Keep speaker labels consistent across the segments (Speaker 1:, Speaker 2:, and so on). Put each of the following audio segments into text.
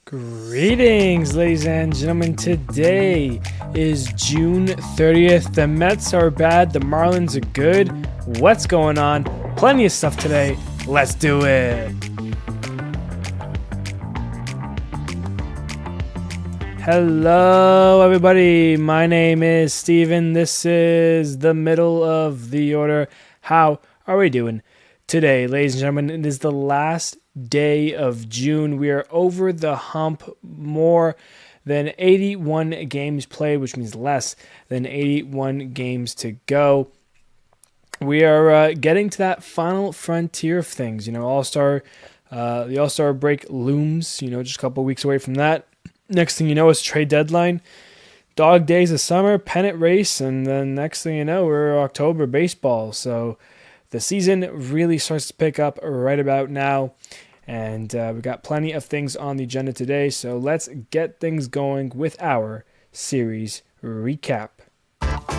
Speaker 1: Greetings, ladies and gentlemen. Today is June 30th. The Mets are bad. The Marlins are good. What's going on? Plenty of stuff today. Let's do it. Hello, everybody. My name is Steven. This is the middle of the order. How are we doing today, ladies and gentlemen? It is the last day of June. We are over the hump. More than 81 games played, which means less than 81 games to go. We are getting to that final frontier of things. The All-Star break looms, just a couple weeks away from that. Next thing you know, it's trade deadline, dog days of summer, pennant race, and then next thing you know, we're October baseball. So the season really starts to pick up right about now. And we got plenty of things on the agenda today, so let's get things going with our series recap.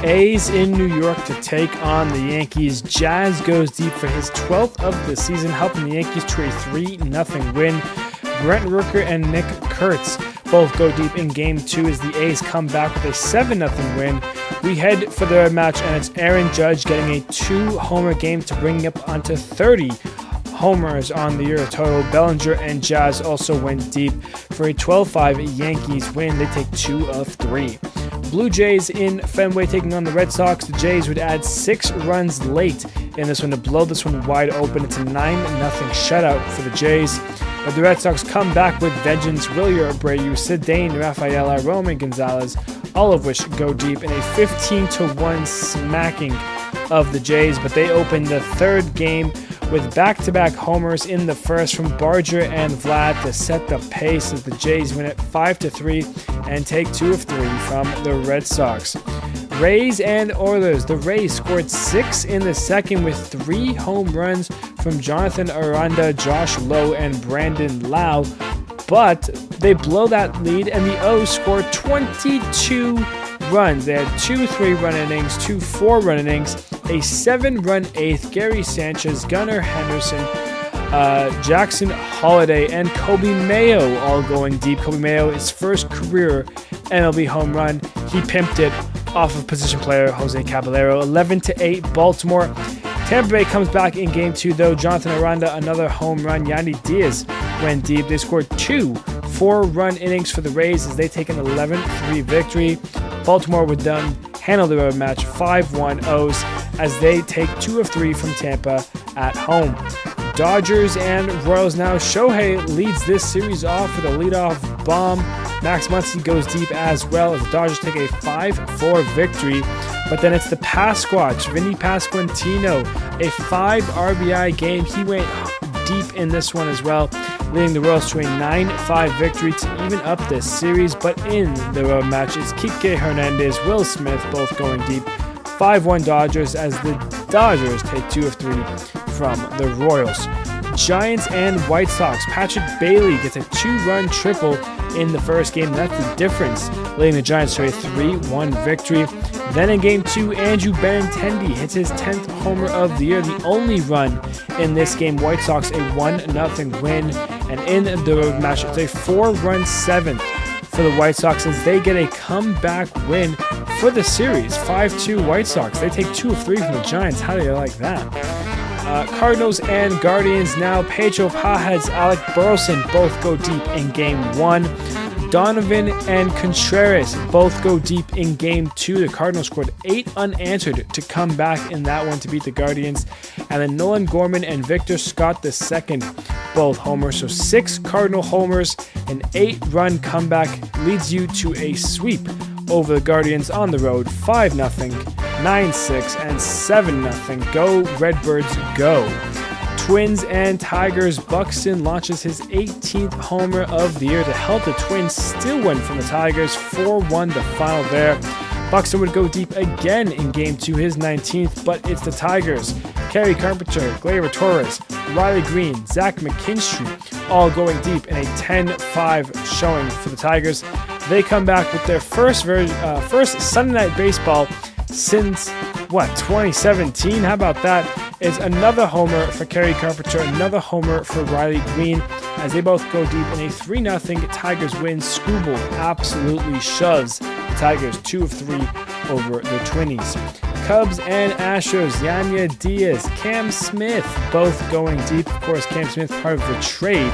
Speaker 1: A's in New York to take on the Yankees. Jazz goes deep for his 12th of the season, helping the Yankees to a 3-0 win. Brent Rooker and Nick Kurtz both go deep in Game 2 as the A's come back with a 7-0 win. We head for the match, and it's Aaron Judge getting a 2-homer game to bring up onto 30 homers on the year total. Bellinger and Jazz also went deep for a 12-5 Yankees win. They take 2 of 3. Blue Jays in Fenway taking on the Red Sox. The Jays would add 6 runs late in this one to blow this one wide open. It's a 9-0 shutout for the Jays. But the Red Sox come back with vengeance. Wilyer Abreu, Sid Dane, Rafaela, Roman Gonzalez, all of which go deep in a 15-1 smacking of the Jays. But they open the third game with back-to-back homers in the first from Barger and Vlad to set the pace as the Jays win it 5-3 and take 2 of 3 from the Red Sox. Rays and Oilers. The Rays scored 6 in the second with 3 home runs from Jonathan Aranda, Josh Lowe, and Brandon Lau, but they blow that lead and the O's score 22 runs. They had 2 3-run innings, 2 4-run innings, a 7-run eighth. Gary Sanchez, Gunnar Henderson, Jackson Holiday, and Kobe Mayo all going deep. Kobe Mayo, his first career MLB home run. He pimped it off of position player Jose Caballero. 11-8 Baltimore. Tampa Bay comes back in Game 2, though. Jonathan Aranda, another home run. Yandy Diaz went deep. They scored 2 4-run innings for the Rays as they take an 11-3 victory. Baltimore would then handle the match 5-1 O's as they take 2 of 3 from Tampa at home. Dodgers and Royals now. Shohei leads this series off with a leadoff bomb. Max Muncy goes deep as well as the Dodgers take a 5-4 victory. But then it's the Pasquatch, Vinny Pasquantino, a 5 RBI game. He went deep in this one as well, leading the Royals to a 9-5 victory to even up this series. But in the road match, it's Kike Hernandez, Will Smith, both going deep. 5-1 Dodgers as the Dodgers take 2 of 3 from the Royals. Giants and White Sox. Patrick Bailey gets a 2-run triple in the first game. That's the difference, leading the Giants to a 3-1 victory. Then in Game 2, Andrew Benintendi hits his 10th homer of the year, the only run in this game. White Sox a 1-0 win. And in the road match, it's a 4-run 7th for the White Sox as they get a comeback win for the series. 5-2 White Sox. They take 2 of 3 from the Giants. How do you like that? Cardinals and Guardians now. Pedro Pajes, Alec Burleson both go deep in Game 1. Donovan and Contreras both go deep in Game 2. The Cardinals scored 8 unanswered to come back in that one to beat the Guardians. And then Nolan Gorman and Victor Scott II both homers. So 6 Cardinal homers, an 8-run comeback leads you to a sweep over the Guardians on the road. 5-0, 9-6, and 7-0. Go Redbirds, go. Twins and Tigers. Buxton launches his 18th homer of the year to help the Twins still win from the Tigers. 4-1 the final there. Buxton would go deep again in Game 2, his 19th, but it's the Tigers. Kerry Carpenter, Gleyber Torres, Riley Green, Zach McKinstry, all going deep in a 10-5 showing for the Tigers. They come back with their first Sunday Night Baseball since, 2017? How about that? It's another homer for Kerry Carpenter, another homer for Riley Green, as they both go deep in a 3-0 Tigers win. Skubal absolutely shoves the Tigers 2 of 3 over the Twinnies. Cubs and Astros, Yanya Diaz, Cam Smith, both going deep. Of course, Cam Smith part of the trade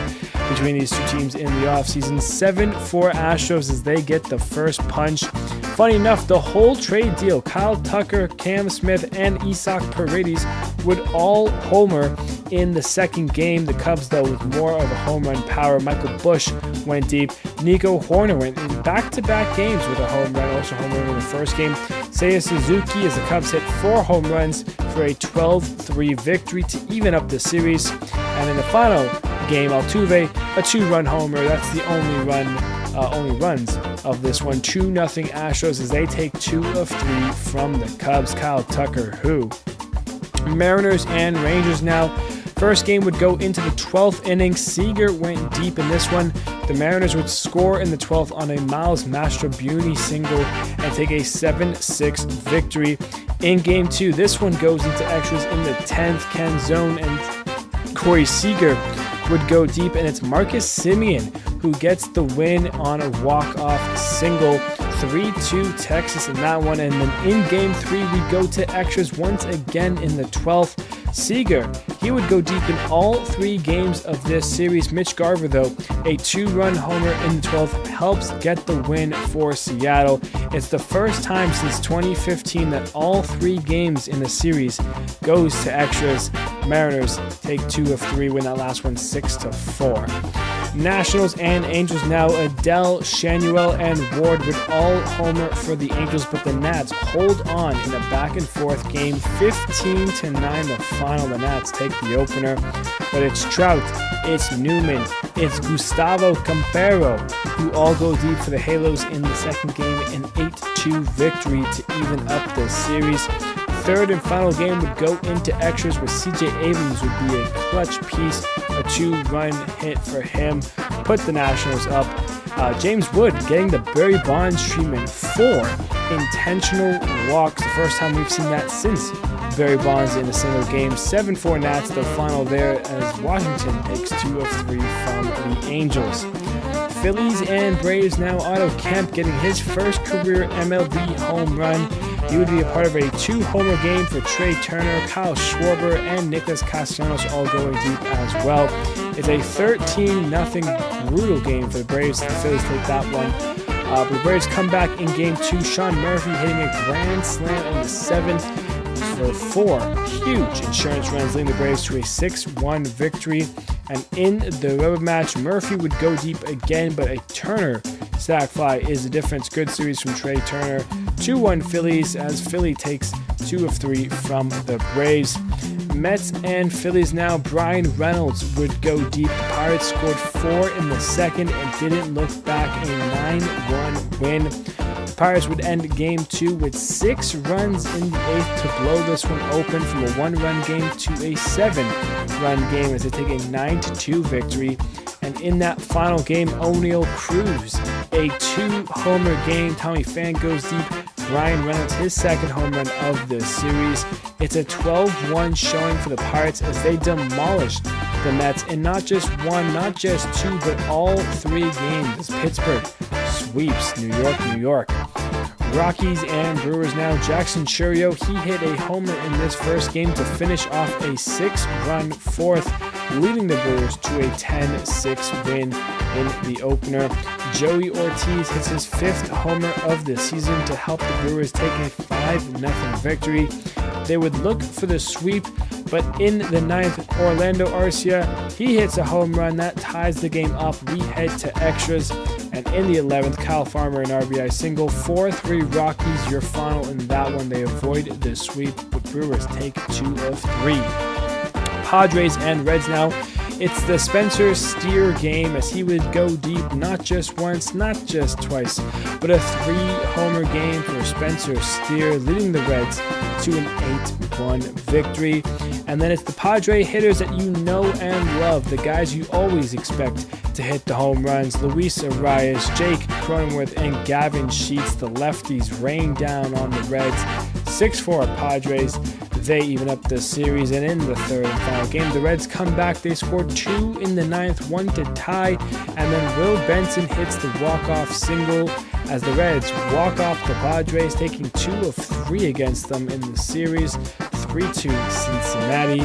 Speaker 1: between these two teams in the offseason. 7-4 Astros as they get the first punch. Funny enough, the whole trade deal, Kyle Tucker, Cam Smith, and Isaac Paredes would all homer in the second game. The Cubs, though, with more of a home run power. Michael Busch went deep. Nico Horner went in back-to-back games with a home run, also home run in the first game. Seiya Suzuki, as the Cubs hit 4 home runs for a 12-3 victory to even up the series. And in the final game, Altuve, a 2-run homer. That's the only runs of this one. 2-0 Astros as they take 2 of 3 from the Cubs. Kyle Tucker, who? Mariners and Rangers now. First game would go into the 12th inning. Seager went deep in this one. The Mariners would score in the 12th on a Miles Mastrobuoni single and take a 7-6 victory. In game 2, this one goes into extras in the 10th. Ken Zone and Corey Seager would go deep, and it's Marcus Semien who gets the win on a walk-off single. 3-2 Texas in that one. And then in game 3, we go to extras once again in the 12th. Seager, he would go deep in all 3 games of this series. Mitch Garver, though, a 2-run homer in the 12th, helps get the win for Seattle. It's the first time since 2015 that all 3 games in the series goes to extras. Mariners take 2 of 3, win that last one 6-4. Nationals and Angels now. Adele, Shanuel, and Ward would all homer for the Angels, but the Nats hold on in a back-and-forth game. 15-9 the final. The Nats take the opener, but it's Trout, it's Newman, it's Gustavo Campero who all go deep for the Halos in the second game. An 8-2 victory to even up the series. Third and final game would go into extras where CJ Abrams would be a clutch piece. A 2-run hit for him put the Nationals up. James Wood getting the Barry Bonds treatment. 4 intentional walks. The first time we've seen that since Barry Bonds in a single game. 7-4 Nats, the final there, as Washington takes 2 of 3 from the Angels. Phillies and Braves now. Otto Kemp getting his first career MLB home run. He would be a part of a 2-homer game for Trey Turner, Kyle Schwarber, and Nicholas Castellanos all going deep as well. It's a 13-0 brutal game for the Braves. The Phillies take that one. But the Braves come back in game 2. Sean Murphy hitting a grand slam in the 7th for 4 huge insurance runs, leading the Braves to a 6-1 victory. And in the rubber match, Murphy would go deep again, but a Turner sac fly is the difference. Good series from Trey Turner. 2-1 Phillies as Philly takes 2 of 3 from the Braves. Mets and Phillies now. Brian Reynolds would go deep. The Pirates scored 4 in the second and didn't look back. A 9-1 win. The Pirates would end game 2 with 6 runs in the 8th to blow this one open from a 1-run game to a 7-run game as they take a 9-2 victory. And in that final game, O'Neal Cruz, a 2-homer game. Tommy Pham goes deep. Brian Reynolds, his second home run of the series. It's a 12-1 showing for the Pirates as they demolished the Mets in not just 1, not just 2, but all 3 games as Pittsburgh sweeps New York. Rockies and Brewers now. Jackson Chourio, he hit a homer in this first game to finish off a 6-run fourth, leading the Brewers to a 10-6 win in the opener. Joey Ortiz hits his 5th homer of the season to help the Brewers take a 5-0 victory. They would look for the sweep, but in the 9th, Orlando Arcia, he hits a home run that ties the game up. We head to extras. And in the 11th, Kyle Farmer, an RBI single. 4-3 Rockies, your final in that one. They avoid the sweep, but Brewers take 2 of 3. Padres and Reds now. It's the Spencer Steer game as he would go deep not just once, not just twice, but a 3-homer game for Spencer Steer, leading the Reds to an 8-1 victory. And then it's the Padre hitters that you know and love, the guys you always expect to hit the home runs. Luis Arias, Jake Cronenworth, and Gavin Sheets, the lefties, rain down on the Reds. 6-4 Padres. They even up the series, and in the third and final game, the Reds come back. They score 2 in the ninth, 1 to tie, and then Will Benson hits the walk-off single as the Reds walk off the Padres, taking 2 of 3 against them in the series, 3-2 Cincinnati.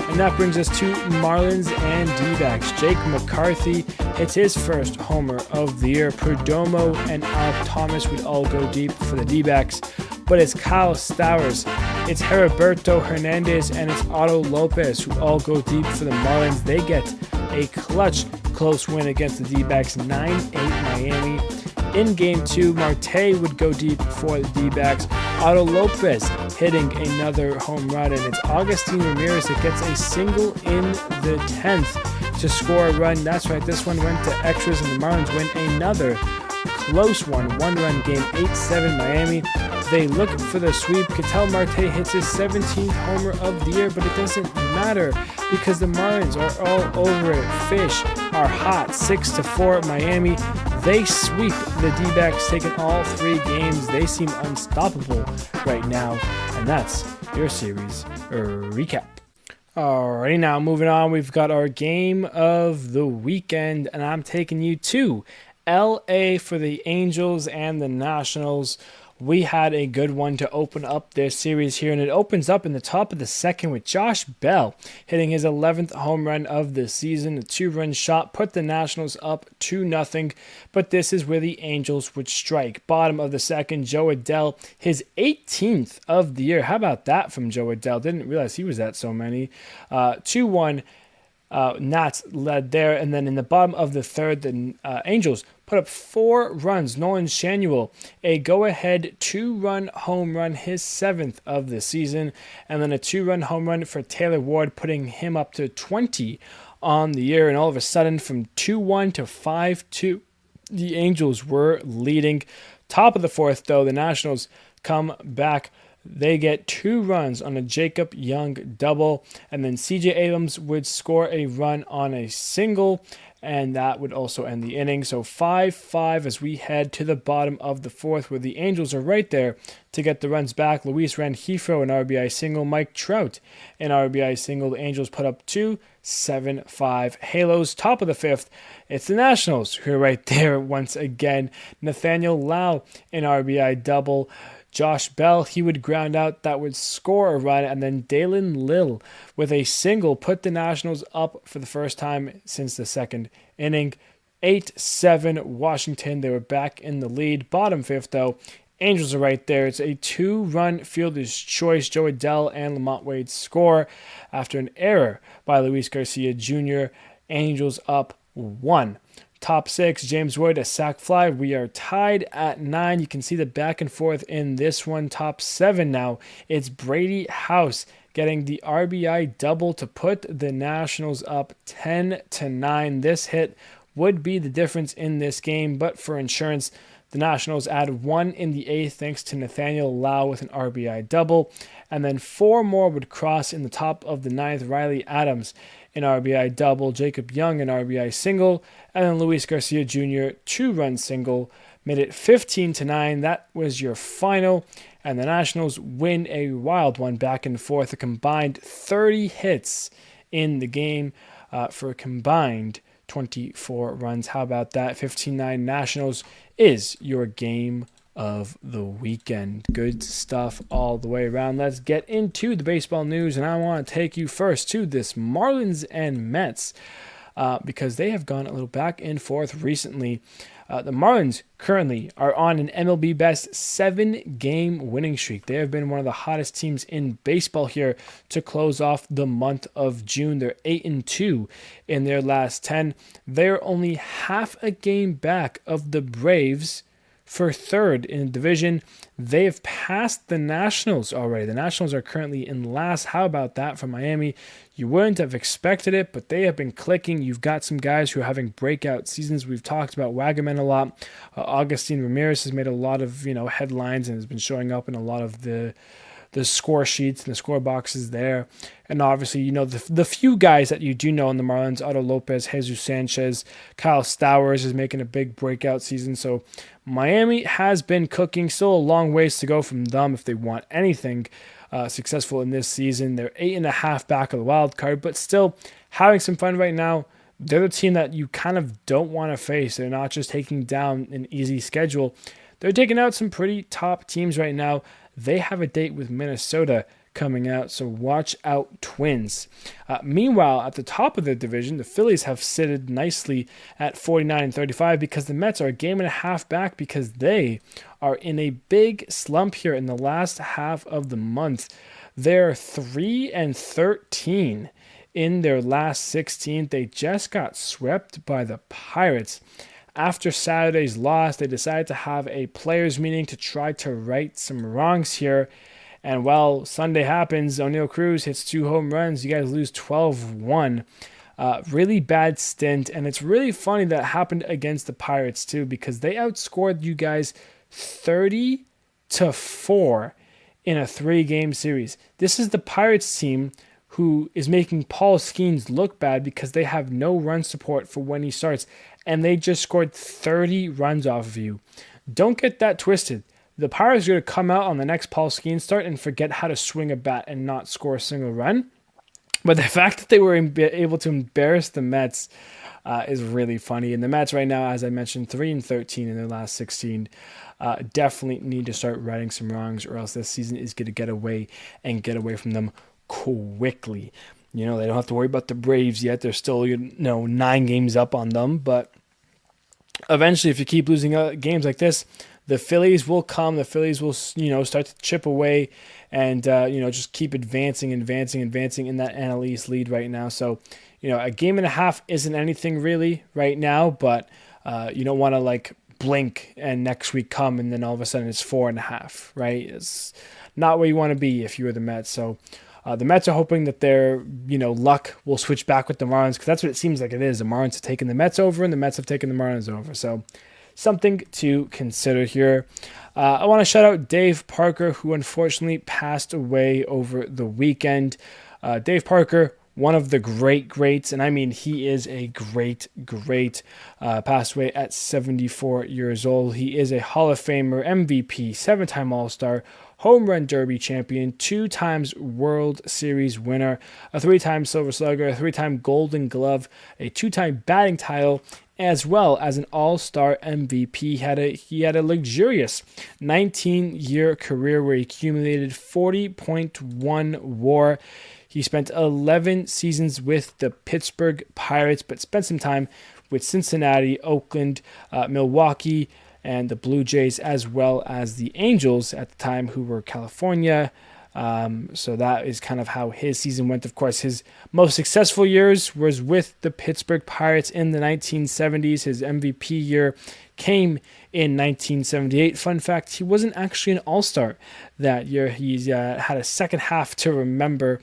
Speaker 1: And that brings us to Marlins and D-backs. Jake McCarthy hits his first homer of the year. Perdomo and Alec Thomas would all go deep for the D-backs, but it's Kyle Stowers, it's Heriberto Hernandez, and it's Otto Lopez who all go deep for the Marlins. They get a clutch close win against the D-backs, 9-8 Miami. In Game 2, Marte would go deep for the D-backs. Otto Lopez hitting another home run, and it's Agustin Ramirez that gets a single in the 10th to score a run. That's right, this one went to extras, and the Marlins win another close one-run game, 8-7 Miami. They look for the sweep. Ketel Marte hits his 17th homer of the year, but it doesn't matter because the Marlins are all over it. Fish are hot, 6-4 Miami. They sweep the D-backs, taking all 3 games. They seem unstoppable right now, and that's your series recap. Alrighty, now moving on, we've got our game of the weekend, and I'm taking you to LA for the Angels and the Nationals. We had a good one to open up this series here, and it opens up in the top of the second with Josh Bell hitting his 11th home run of the season. A 2-run shot put the Nationals up 2-0, but this is where the Angels would strike. Bottom of the second, Joe Adell, his 18th of the year. How about that from Joe Adell? Didn't realize he was at so many. 2-1. Nats led there, and then in the bottom of the third, the Angels put up 4 runs. Nolan Shanuel, a go-ahead 2-run home run, his 7th of the season, and then a 2-run home run for Taylor Ward, putting him up to 20 on the year. And all of a sudden, from 2-1 to 5-2, the Angels were leading. Top of the fourth, though, the Nationals come back. They get 2 runs on a Jacob Young double, and then CJ Abrams would score a run on a single, and that would also end the inning. So 5-5 as we head to the bottom of the fourth, where the Angels are right there to get the runs back. Luis Rengifo, an RBI single. Mike Trout, an RBI single. The Angels put up 2, 7-5 Halos. Top of the fifth, it's the Nationals who are right there once again. Nathaniel Lau, an RBI double. Josh Bell, he would ground out, that would score a run, and then Dalen Lill with a single put the Nationals up for the first time since the second inning. 8-7 Washington, they were back in the lead. Bottom fifth, though, Angels are right there. It's a 2-run fielder's choice. Joe Adell and Lamont Wade score after an error by Luis Garcia Jr. Angels up 1. Top 6, James Wood, a sac fly. We are tied at 9. You can see the back and forth in this one. Top 7 now, it's Brady House getting the RBI double to put the Nationals up 10-9. This hit would be the difference in this game, but for insurance, the Nationals add 1 in the 8th thanks to Nathaniel Lau with an RBI double, and then 4 more would cross in the top of the 9th. Riley Adams, an RBI double, Jacob Young, an RBI single, and then Luis Garcia Jr., 2-run single, made it 15-9. That was your final, and the Nationals win a wild one back and forth, a combined 30 hits in the game for a combined 24 runs. How about that? 15-9 Nationals is your game of the weekend. Good stuff all the way around. Let's get into the baseball news, and I want to take you first to this Marlins and Mets because they have gone a little back and forth recently. The Marlins currently are on an MLB best 7-game winning streak. They have been one of the hottest teams in baseball here to close off the month of June. They're 8-2 in their last 10. They're only half a game back of the Braves for third in the division. They have passed the Nationals already. The Nationals are currently in last. How about that from Miami? You wouldn't have expected it, but they have been clicking. You've got some guys who are having breakout seasons. We've talked about Wagaman a lot. Agustin Ramirez has made a lot of headlines and has been showing up in a lot of the score sheets and the score boxes there. And obviously, the few guys that you do know in the Marlins, Otto Lopez, Jesus Sanchez, Kyle Stowers is making a big breakout season. So Miami has been cooking. Still a long ways to go from them if they want anything successful in this season. They're 8.5 back of the wild card, but still having some fun right now. They're the team that you kind of don't want to face. They're not just taking down an easy schedule. They're taking out some pretty top teams right now. They have a date with Minnesota coming out, so watch out, Twins. Meanwhile, at the top of the division, the Phillies have sitted nicely at 49-35 because the Mets are a game and a half back because they are in a big slump here in the last half of the month. They're 3-13 in their last 16. They just got swept by the Pirates. After Saturday's loss, they decided to have a players' meeting to try to right some wrongs here. And while Sunday happens, O'Neal Cruz hits 2 home runs. You guys lose 12-1. Really bad stint. And it's really funny that happened against the Pirates too, because they outscored you guys 30-4 in a 3-game series. This is the Pirates team who is making Paul Skeens look bad because they have no run support for when he starts. And they just scored 30 runs off of you. Don't get that twisted. The Pirates are going to come out on the next Paul Skeens start and forget how to swing a bat and not score a single run. But the fact that they were able to embarrass the Mets is really funny. And the Mets right now, as I mentioned, 3-13 in their last 16. Definitely need to start righting some wrongs, or else this season is going to get away from them quickly. They don't have to worry about the Braves yet. They're still 9 games up on them. But eventually, if you keep losing games like this, the Phillies will come. The Phillies will, start to chip away and, just keep advancing in that NL East lead right now. So, a game and a half isn't anything really right now, but you don't want to blink and next week come and then all of a sudden it's 4.5, right? It's not where you want to be if you were the Mets. So the Mets are hoping that their, luck will switch back with the Marlins, because that's what it seems like it is. The Marlins have taken the Mets over and the Mets have taken the Marlins over. So something to consider here. I want to shout out Dave Parker, who unfortunately passed away over the weekend. Dave Parker, one of the greats, and I mean he is a great, passed away at 74 years old. He is a Hall of Famer, MVP, 7-time All-Star, Home Run Derby champion, 2 times World Series winner, a 3-time Silver Slugger, a 3-time Golden Glove, a 2-time batting title, as well as an All-Star MVP. He had a luxurious 19-year career where he accumulated 40.1 WAR. He spent 11 seasons with the Pittsburgh Pirates, but spent some time with Cincinnati, Oakland, Milwaukee, and the Blue Jays, as well as the Angels at the time, who were California. So that is kind of how his season went. Of course, his most successful years was with the Pittsburgh Pirates in the 1970s. His MVP year came in 1978. Fun fact, he wasn't actually an All-Star that year. He's had a second half to remember.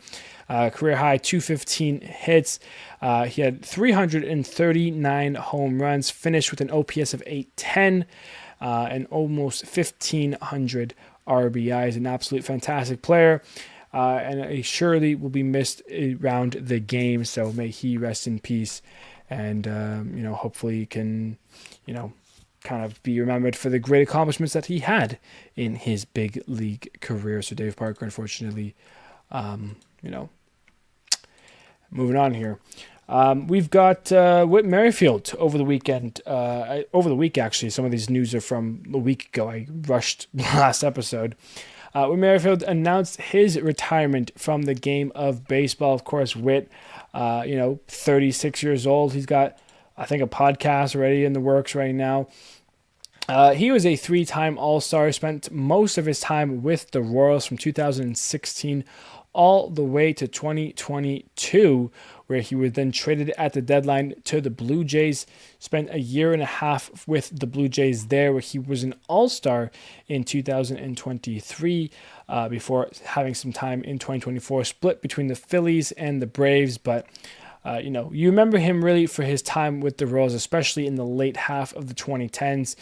Speaker 1: Career high 215 hits. He had 339 home runs, finished with an OPS of 810 and almost 1,500 RBIs. An absolute fantastic player, and he surely will be missed around the game. So may he rest in peace, and hopefully he can, kind of be remembered for the great accomplishments that he had in his big league career. So Dave Parker, unfortunately, moving on here. We've got Whit Merrifield over the weekend. Over the week, actually. Some of these news are from a week ago. I rushed the last episode. Whit Merrifield announced his retirement from the game of baseball. Of course, Whit, 36 years old. He's got, I think, a podcast already in the works right now. He was a 3-time All-Star, spent most of his time with the Royals from 2016 all the way to 2022, where he was then traded at the deadline to the Blue Jays, spent a year and a half with the Blue Jays there, where he was an All-Star in 2023, before having some time in 2024, split between the Phillies and the Braves. But you remember him really for his time with the Royals, especially in the late half of the 2010s.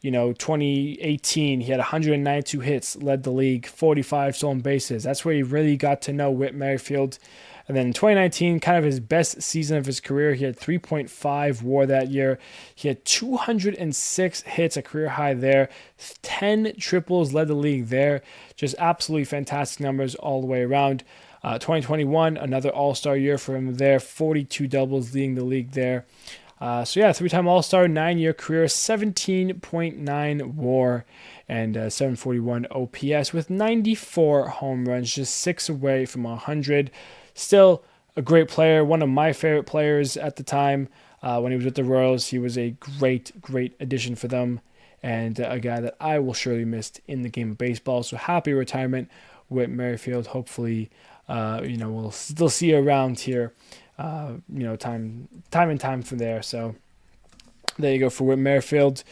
Speaker 1: 2018, he had 192 hits, led the league, 45 stolen bases. That's where you really got to know Whit Merrifield. And then in 2019, kind of his best season of his career. He had 3.5 WAR that year. He had 206 hits, a career high there. 10 triples led the league there. Just absolutely fantastic numbers all the way around. 2021, another all-star year for him there. 42 doubles leading the league there. Three-time All-Star, 9-year career, 17.9 WAR, and 741 OPS with 94 home runs, just 6 away from 100. Still a great player, one of my favorite players at the time. When he was with the Royals, he was a great addition for them, and a guy that I will surely miss in the game of baseball. So happy retirement, Whit Merrifield. Hopefully, we'll still see you around here. Time and time from there. So there you go for Whit Merrifield.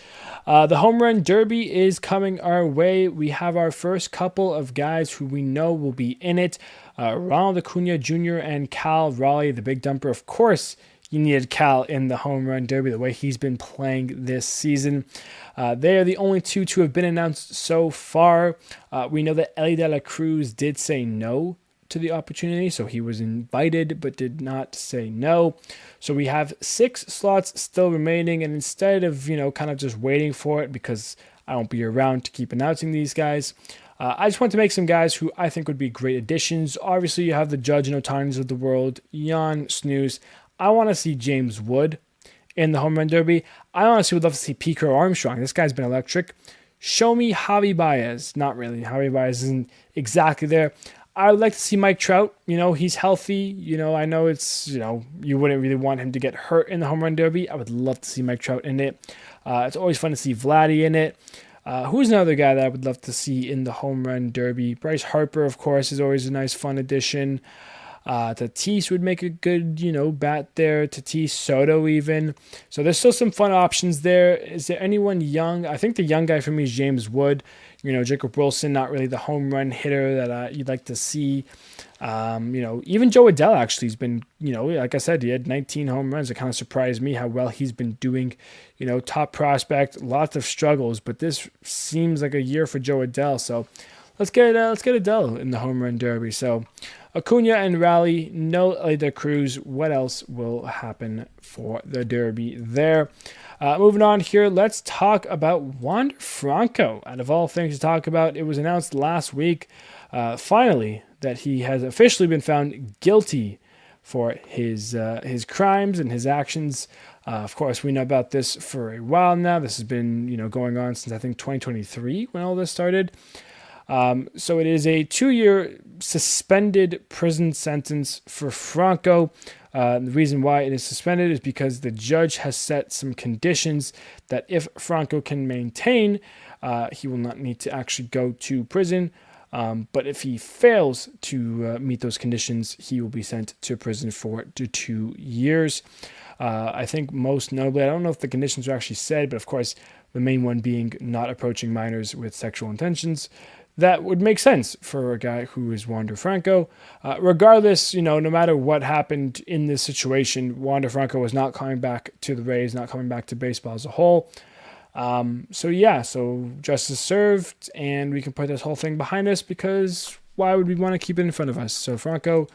Speaker 1: The home run derby is coming our way. We have our first couple of guys who we know will be in it. Ronald Acuna Jr. and Cal Raleigh, the big dumper. Of course, you needed Cal in the home run derby the way he's been playing this season. They are the only two to have been announced so far. We know that Elly De La Cruz did say no to the opportunity, so he was invited but did not say no. So we have 6 slots still remaining, and instead of kind of just waiting for it, because I won't be around to keep announcing these guys, I just want to make some guys who I think would be great additions. Obviously, you have the Judge and Otanis of the world, Jan Snooze. I want to see James Wood in the home run derby. I honestly would love to see Pico Armstrong. This guy's been electric. Show me Javi Baez. Not really. Javi Baez isn't exactly there. I would like to see Mike Trout. He's healthy. I know it's, you wouldn't really want him to get hurt in the home run derby. I would love to see Mike Trout in it. It's always fun to see Vladdy in it. Who's another guy that I would love to see in the home run derby? Bryce Harper, of course, is always a nice, fun addition. Tatis would make a good, bat there. Tatis, Soto even. So there's still some fun options there. Is there anyone young? I think the young guy for me is James Wood. Jacob Wilson, not really the home run hitter that you'd like to see. Even Joe Adell actually has been, like I said, he had 19 home runs. It kind of surprised me how well he's been doing. Top prospect, lots of struggles, but this seems like a year for Joe Adell. So let's get Adell in the home run derby. So Acuna and Raleigh, no Elly De La Cruz. What else will happen for the derby there? Moving on here, let's talk about Wander Franco. Out of all things to talk about, it was announced last week, finally, that he has officially been found guilty for his crimes and his actions. Of course, we know about this for a while now. This has been going on since I think 2023 when all this started. So it is a 2-year suspended prison sentence for Franco. The reason why it is suspended is because the judge has set some conditions that if Franco can maintain, he will not need to actually go to prison. But if he fails to meet those conditions, he will be sent to prison for 2 years. I think most notably, I don't know if the conditions are actually said, but of course, the main one being not approaching minors with sexual intentions. That would make sense for a guy who is Wander Franco. Regardless, no matter what happened in this situation, Wander Franco was not coming back to the Rays, not coming back to baseball as a whole. So justice served, and we can put this whole thing behind us because why would we want to keep it in front of us? So Franco,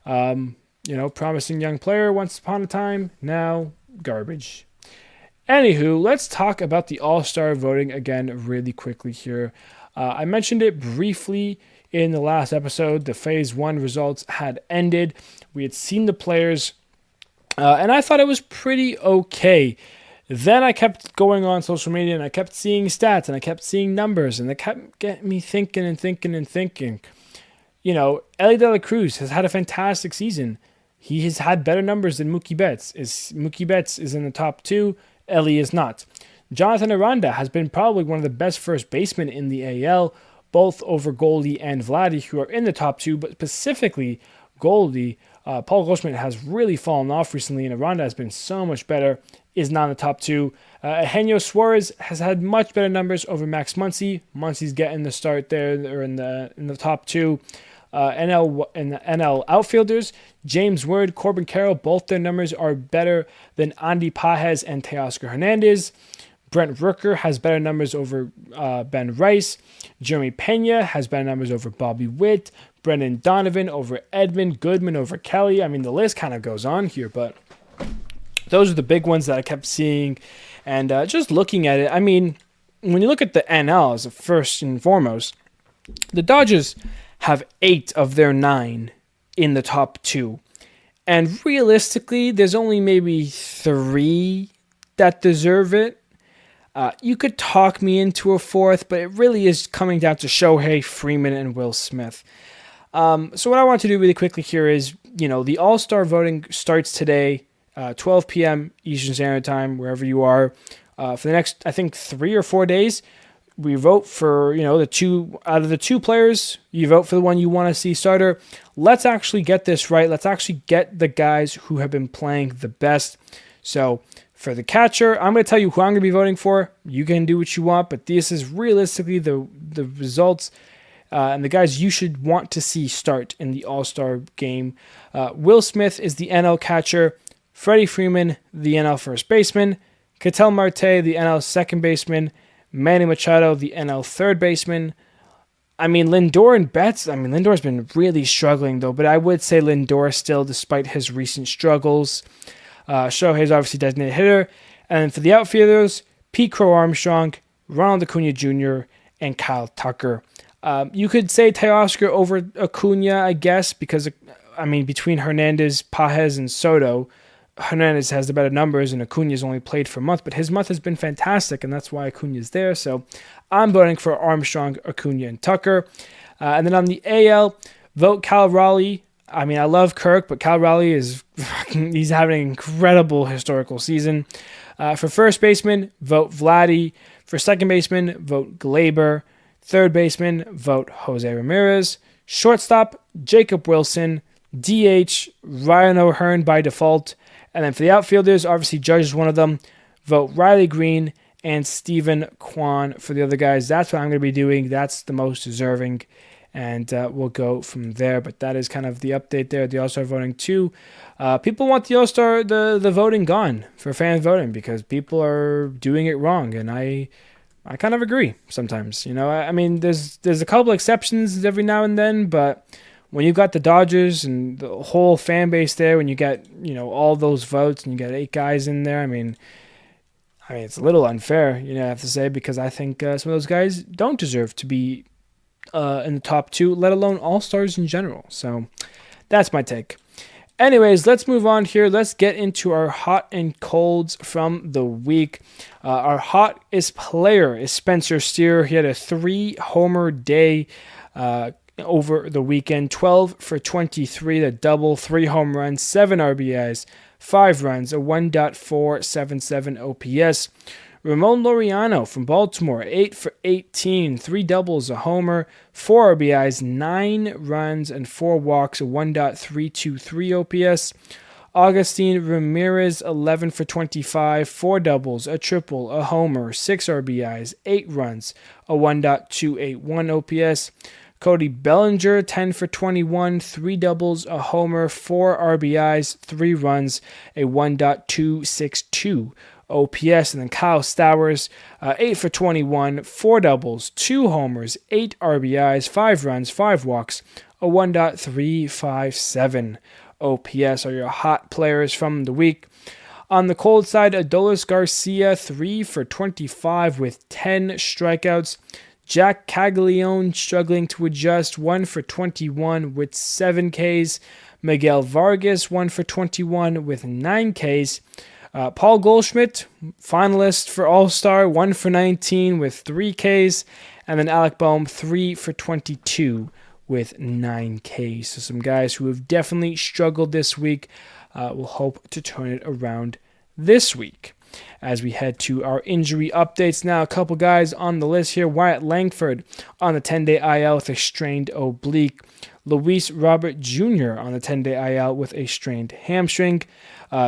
Speaker 1: promising young player once upon a time, now garbage. Anywho, let's talk about the All-Star voting again really quickly here. I mentioned it briefly in the last episode. The Phase 1 results had ended. We had seen the players, and I thought it was pretty okay. Then I kept going on social media, and I kept seeing stats, and I kept seeing numbers, and it kept getting me thinking. Elly De La Cruz has had a fantastic season. He has had better numbers than Mookie Betts. Mookie Betts is in the top 2. Elly is not. Jonathan Aranda has been probably one of the best first basemen in the AL, both over Goldie and Vladdy, who are in the top 2, but specifically Goldie. Paul Goldschmidt has really fallen off recently, and Aranda has been so much better, is not in the top 2. Eugenio Suarez has had much better numbers over Max Muncy. Muncy's getting the start there. They're in the top 2. NL outfielders, James Ward, Corbin Carroll, both their numbers are better than Andy Pajes and Teoscar Hernandez. Brent Rooker has better numbers over Ben Rice. Jeremy Pena has better numbers over Bobby Witt. Brendan Donovan over Edmund. Goodman over Kelly. I mean, the list kind of goes on here, but those are the big ones that I kept seeing. And just looking at it, I mean, when you look at the NL as first and foremost, the Dodgers have 8 of their 9 in the top 2. And realistically, there's only maybe 3 that deserve it. You could talk me into a 4th, but it really is coming down to Shohei, Freeman, and Will Smith. So what I want to do really quickly here is, the All-Star voting starts today, 12 p.m. Eastern Standard Time, wherever you are. For the next, I think, 3 or 4 days, we vote for, the 2 out of the 2 players. You vote for the one you want to see starter. Let's actually get this right. Let's actually get the guys who have been playing the best. So for the catcher, I'm going to tell you who I'm going to be voting for. You can do what you want, but this is realistically the results and the guys you should want to see start in the All-Star game. Will Smith is the NL catcher. Freddie Freeman, the NL first baseman. Ketel Marte, the NL second baseman. Manny Machado, the NL third baseman. I mean, Lindor and Betts. Lindor's been really struggling, though, but I would say Lindor still, despite his recent struggles. Shohei's obviously designated hitter. And for the outfielders, Pete Crow Armstrong, Ronald Acuna Jr., and Kyle Tucker. You could say Teoscar over Acuna, I guess, because, between Hernandez, Pajes, and Soto, Hernandez has the better numbers, and Acuna's only played for a month, but his month has been fantastic, and that's why Acuna's there. So I'm voting for Armstrong, Acuna, and Tucker. And then on the AL, vote Cal Raleigh. I love Kirk, but Cal Raleigh he's having an incredible historical season. For first baseman, vote Vladdy. For second baseman, vote Glaber. Third baseman, vote Jose Ramirez. Shortstop, Jacob Wilson. DH, Ryan O'Hearn by default. And then for the outfielders, obviously Judge is one of them. Vote Riley Green and Stephen Kwan for the other guys. That's what I'm going to be doing. That's the most deserving. And we'll go from there. But that is kind of the update there. The All-Star voting too. People want the All-Star, the voting gone for fan voting because people are doing it wrong. And I kind of agree sometimes. There's a couple exceptions every now and then, but when you've got the Dodgers and the whole fan base there, when you get, all those votes and you get 8 guys in there, it's a little unfair, I have to say, because I think some of those guys don't deserve to be in the top 2, let alone all-stars in general. So that's my take. Anyways, let's move on here. Let's get into our hot and colds from the week. Our hottest player is Spencer Steer. He had a 3-homer day over the weekend, 12 for 23, the double, 3 home runs, 7 RBIs, 5 runs, a 1.477 OPS. Ramon Laureano from Baltimore, 8 for 18, 3 doubles, a homer, 4 RBIs, 9 runs, and 4 walks, a 1.323 OPS. Augustine Ramirez, 11 for 25, 4 doubles, a triple, a homer, 6 RBIs, 8 runs, a 1.281 OPS. Cody Bellinger, 10 for 21, 3 doubles, a homer, 4 RBIs, 3 runs, a 1.262 OPS. And then Kyle Stowers, 8 for 21, 4 doubles, 2 homers, 8 RBIs, 5 runs, 5 walks, a 1.357 OPS are your hot players from the week. On the cold side, Adolis Garcia, 3 for 25 with 10 strikeouts. Jack Caglione struggling to adjust, 1 for 21 with 7 Ks. Miguel Vargas, 1 for 21 with 9 Ks. Paul Goldschmidt, finalist for All-Star, 1 for 19 with 3 Ks. And then Alec Boehm, 3 for 22 with 9 Ks. So some guys who have definitely struggled this week. We'll hope to turn it around this week. As we head to our injury updates now, a couple guys on the list here. Wyatt Langford on the 10-day IL with a strained oblique. Luis Robert Jr. on the 10-day IL with a strained hamstring.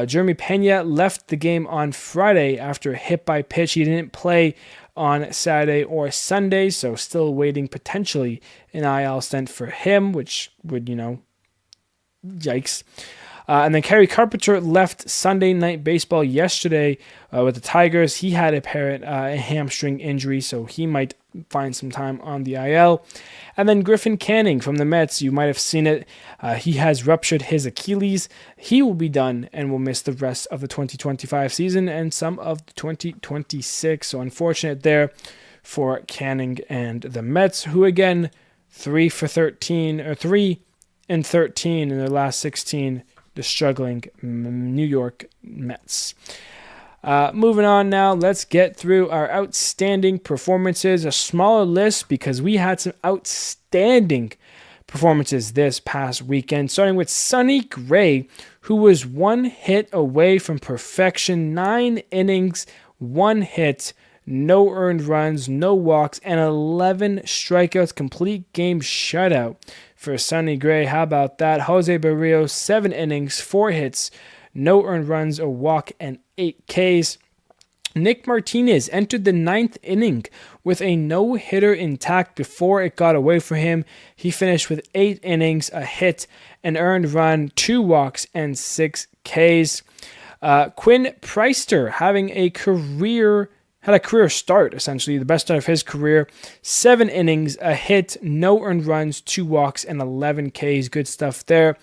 Speaker 1: Jeremy Pena left the game on Friday after a hit by pitch. He didn't play on Saturday or Sunday, so still waiting potentially an IL stint for him, which would, yikes. And then Kerry Carpenter left Sunday Night Baseball yesterday with the Tigers. He had apparent hamstring injury, so he might find some time on the IL. And then Griffin Canning from the Mets, you might have seen it. He has ruptured his Achilles. He will be done and will miss the rest of the 2025 season and some of the 2026. So unfortunate there for Canning and the Mets, who again, 3 and 13 in their last 16, the struggling New York Mets. Moving on now, let's get through our outstanding performances. A smaller list because we had some outstanding performances this past weekend, starting with Sonny Gray, who was 1 hit away from perfection, 9 innings, 1 hit, no earned runs, no walks, and 11 strikeouts, complete game shutout for Sonny Gray. How about that? Jose Barrios, 7 innings, 4 hits, no earned runs, a walk, and 8 Ks. Nick Martinez entered the 9th inning with a no-hitter intact before it got away from him. He finished with 8 innings, a hit, an earned run, 2 walks, and 6 Ks. Quinn Preister had a career start, essentially, the best start of his career. 7 innings, a hit, no earned runs, 2 walks, and 11 Ks. Good stuff there.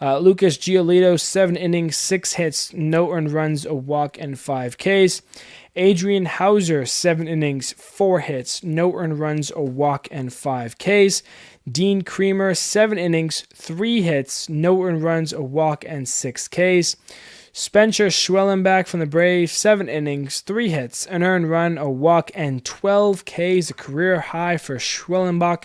Speaker 1: Lucas Giolito, 7 innings, 6 hits, no earned runs, a walk, and 5 Ks. Adrian Hauser, 7 innings, 4 hits, no earned runs, a walk, and 5 Ks. Dean Creamer, 7 innings, 3 hits, no earned runs, a walk, and 6 Ks. Spencer Schwellenbach from the Braves, 7 innings, 3 hits, an earned run, a walk, and 12 Ks, a career high for Schwellenbach.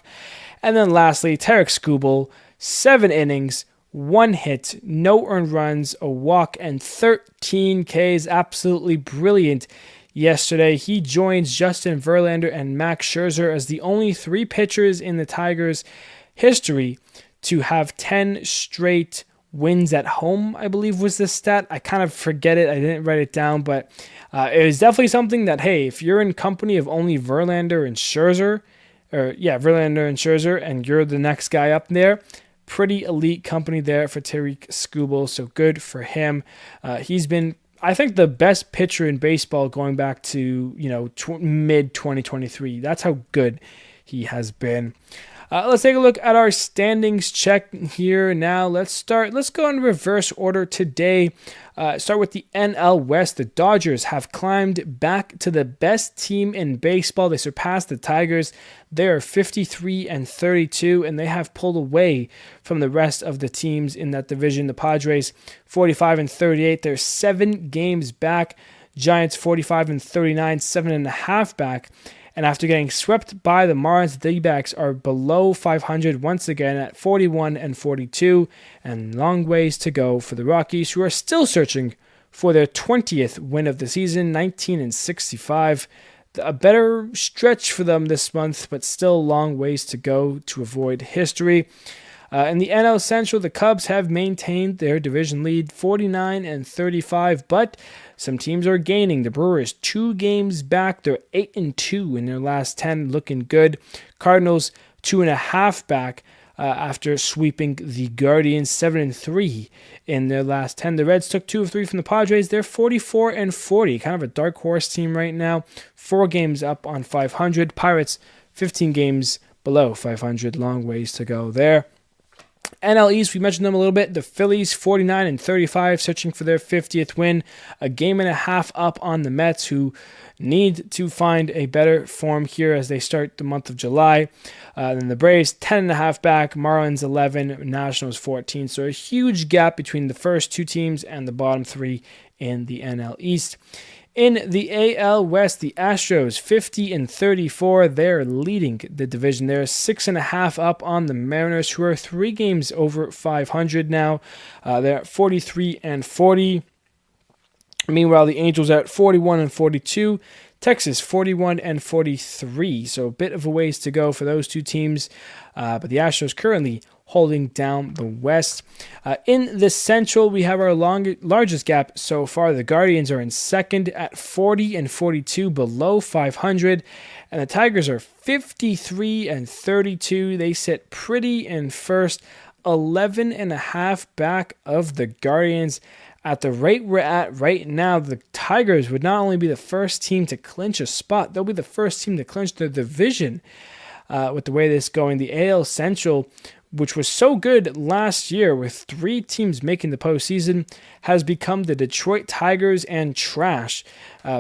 Speaker 1: And then lastly, Tarek Skubal, 7 innings, 1 hit, no earned runs, a walk, and 13 Ks. Absolutely brilliant yesterday. He joins Justin Verlander and Max Scherzer as the only 3 pitchers in the Tigers' history to have 10 straight wins at home, I believe was the stat. I kind of forget it. I didn't write it down, but it was definitely something that, hey, if you're in company of only Verlander and Scherzer, and you're the next guy up there, pretty elite company there for Tariq Skubal, so good for him. He's been, I think, the best pitcher in baseball going back to, mid-2023. That's how good he has been. Let's take a look at our standings check here now. Let's go in reverse order today. Start with the NL West. The Dodgers have climbed back to the best team in baseball. They surpassed the Tigers. They are 53-32, and they have pulled away from the rest of the teams in that division. The Padres, 45-38. They're 7 games back. Giants, 45-39, 7.5 back. And after getting swept by the Marlins, the D-backs are below 500 once again at 41-42, and long ways to go for the Rockies, who are still searching for their 20th win of the season, 19-65. A better stretch for them this month, but still long ways to go to avoid history. In the NL Central, the Cubs have maintained their division lead, 49-35, but some teams are gaining. The Brewers, 2 games back. They're 8-2 in their last 10, looking good. Cardinals, 2.5 back after sweeping the Guardians, 7-3 in their last 10. The Reds took 2 of 3 from the Padres. They're 44-40, kind of a dark horse team right now. 4 games up on 500. Pirates, 15 games below 500. Long ways to go there. NL East, we mentioned them a little bit. The Phillies, 49-35, searching for their 50th win. A game and a half up on the Mets, who need to find a better form here as they start the month of July. Then the Braves, 10.5 back. Marlins, 11. Nationals, 14. So a huge gap between the first 2 teams and the bottom 3 in the NL East. In the AL West, the Astros, 50-34. They're leading the division. They're 6.5 up on the Mariners, who are 3 games over 500 now. They're at 43-40. Meanwhile, the Angels are at 41-42. Texas, 41-43. So a bit of a ways to go for those 2 teams. But the Astros currently holding down the West. In the Central, we have our largest gap so far. The Guardians are in second at 40-42, below 500. And the Tigers are 53-32. They sit pretty in first, 11.5 back of the Guardians. At the rate we're at right now, the Tigers would not only be the first team to clinch a spot, they'll be the first team to clinch the division. With the way this is going, the AL Central, which was so good last year with 3 teams making the postseason, has become the Detroit Tigers and trash.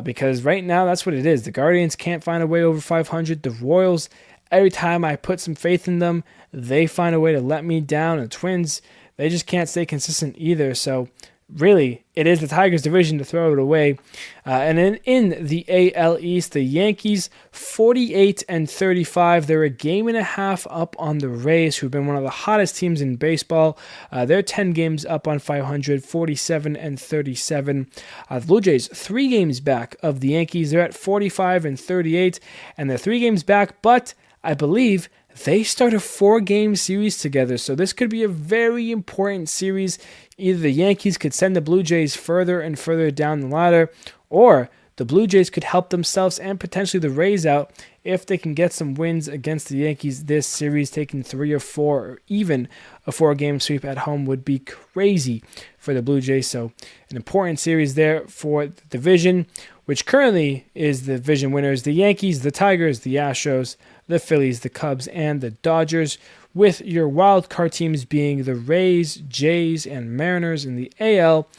Speaker 1: Because right now, that's what it is. The Guardians can't find a way over 500. The Royals, every time I put some faith in them, they find a way to let me down. And the Twins, they just can't stay consistent either. So really, it is the Tigers' division to throw it away. And then in the AL East, the Yankees, 48-35. They're a game and a half up on the Rays, who've been one of the hottest teams in baseball. They're 10 games up on 500, 47-37. The Blue Jays, 3 games back of the Yankees. They're at 45-38, and they're 3 games back, but I believe they start a 4-game series together, so this could be a very important series. Either the Yankees could send the Blue Jays further and further down the ladder, or the Blue Jays could help themselves and potentially the Rays out if they can get some wins against the Yankees this series. Taking 3 or 4 or even a 4-game sweep at home would be crazy for the Blue Jays. So an important series there for the division, which currently is the division winners: the Yankees, the Tigers, the Astros, the Phillies, the Cubs, and the Dodgers, with your wild card teams being the Rays, Jays, and Mariners in the AL,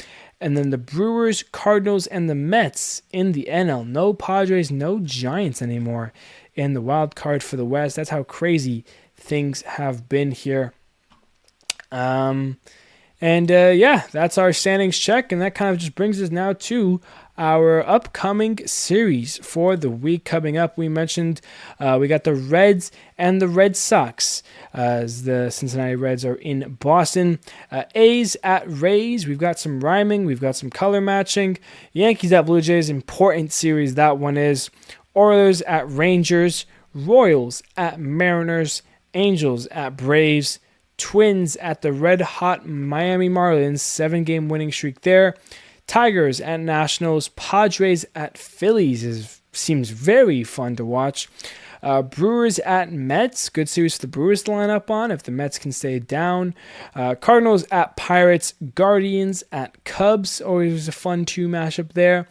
Speaker 1: and then the Brewers, Cardinals, and the Mets in the NL. No Padres, no Giants anymore in the wild card for the West. That's how crazy things have been here. That's our standings check, and that kind of just brings us now to our upcoming series for the week coming up. We mentioned we got the Reds and the Red Sox, as the Cincinnati Reds are in Boston. A's at Rays. We've got some rhyming. We've got some color matching. Yankees at Blue Jays. Important series that one is. Oilers at Rangers. Royals at Mariners. Angels at Braves. Twins at the red-hot Miami Marlins. 7-game winning streak there. Tigers at Nationals. Padres at Phillies seems very fun to watch. Brewers at Mets. Good series for the Brewers to line up on if the Mets can stay down. Cardinals at Pirates. Guardians at Cubs. Always a fun 2 matchup there.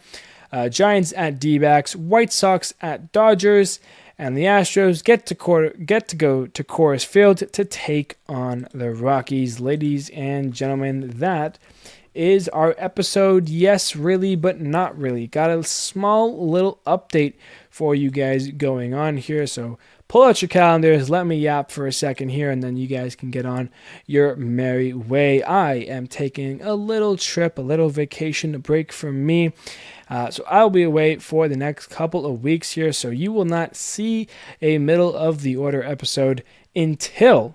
Speaker 1: Giants at D-backs. White Sox at Dodgers. And the Astros get to go to Coors Field to take on the Rockies. Ladies and gentlemen, that is our episode. Yes, really, but not really. Got a small little update for you guys going on here. So pull out your calendars, let me yap for a second here, and then you guys can get on your merry way. I am taking a little trip, a little vacation, a break from me. So I'll be away for the next couple of weeks here, so you will not see a middle of the order episode until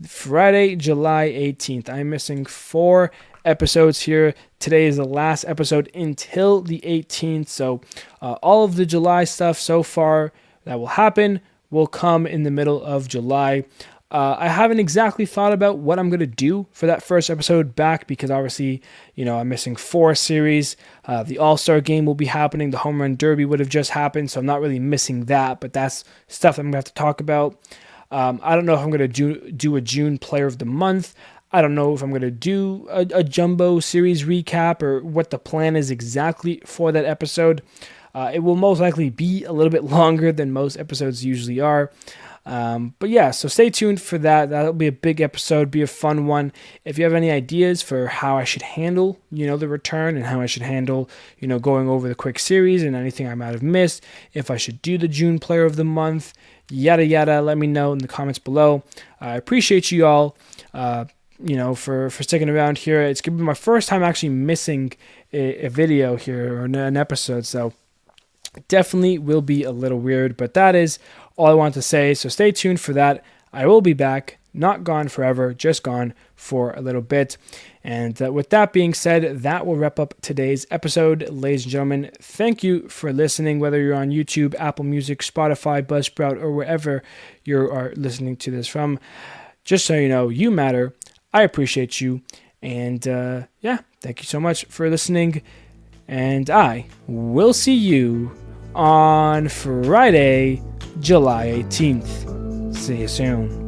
Speaker 1: Friday, July 18th. I'm missing 4 episodes here. Today is the last episode until the 18th, so all of the July stuff so far that will happen will come in the middle of July. I haven't exactly thought about what I'm going to do for that first episode back, because obviously, I'm missing 4 series. The All-Star game will be happening. The Home Run Derby would have just happened, so I'm not really missing that, but that's stuff I'm going to have to talk about. I don't know if I'm going to do a June Player of the Month. I don't know if I'm going to do a jumbo series recap or what the plan is exactly for that episode. It will most likely be a little bit longer than most episodes usually are. But yeah, so stay tuned for that. That'll be a big episode, be a fun one. If you have any ideas for how I should handle, the return, and how I should handle, going over the quick series and anything I might have missed, if I should do the June Player of the Month, yada, yada, let me know in the comments below. I appreciate you all, for sticking around here. It's going to be my first time actually missing a video here or an episode, so definitely will be a little weird, but that is all I want to say. So stay tuned for that. I will be back, not gone forever, just gone for a little bit. And with that being said, that will wrap up today's episode. Ladies and gentlemen, thank you for listening, whether you're on YouTube, Apple Music, Spotify, Buzzsprout, or wherever you are listening to this from. Just so you know, you matter. I appreciate you. And thank you so much for listening. And I will see you on Friday, July 18th. See you soon.